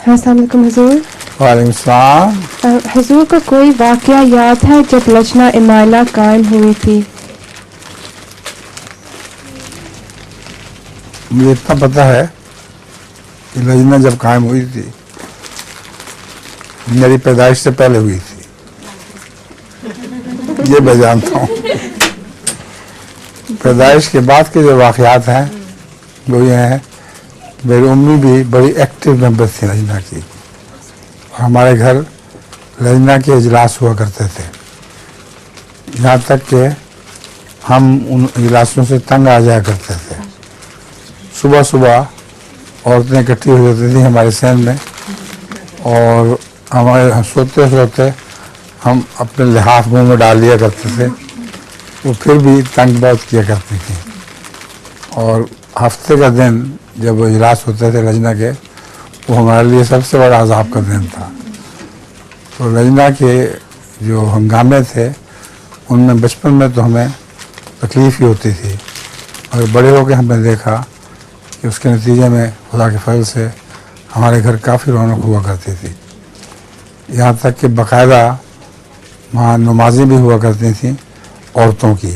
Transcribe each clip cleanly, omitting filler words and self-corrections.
السلام علیکم حضور. وعلیکم السلام. حضور کا کوئی واقعہ یاد ہے جب لجنہ امائلہ قائم ہوئی تھی؟ مجھے اتنا پتہ ہے کہ لجنہ جب قائم ہوئی تھی میری پیدائش سے پہلے ہوئی تھی، یہ میں جانتا ہوں. پیدائش کے بعد کے جو واقعات ہیں وہ یہ ہیں، میری امی بھی بڑی ایکٹیو ممبر تھی لجنہ کی. ہمارے گھر لجنہ کے اجلاس ہوا کرتے تھے، یہاں تک کہ ہم ان اجلاسوں سے تنگ آ جایا کرتے تھے. صبح صبح عورتیں اکٹھی ہو جاتی تھیں ہمارے سین میں، اور ہمارے سوتے سوتے ہم اپنے لحاف منہ میں ڈال لیا کرتے تھے. وہ پھر بھی تنگ بہت کیا کرتی تھیں. اور ہفتے کا دن جب وہ اجلاس ہوتے تھے لجنہ کے، وہ ہمارے لیے سب سے بڑا عذاب کا دن تھا. تو لجنہ کے جو ہنگامے تھے ان میں بچپن میں تو ہمیں تکلیف ہی ہوتی تھی، اور بڑے ہو کے ہم نے دیکھا کہ اس کے نتیجے میں خدا کے فضل سے ہمارے گھر کافی رونق ہوا کرتی تھی. یہاں تک کہ باقاعدہ وہاں نمازیں بھی ہوا کرتی تھیں عورتوں کی.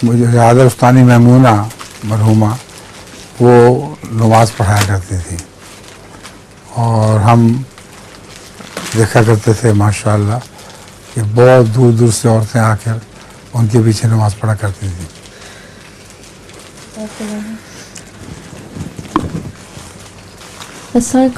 مجھے یاد ہے استانی میمونہ مرحومہ وہ نماز پڑھایا کرتی تھی، اور ہم دیکھا کرتے تھے ماشاءاللہ کہ بہت دور دور سے عورتیں آ کر ان کے پیچھے نماز پڑھا کرتی تھیں. السلام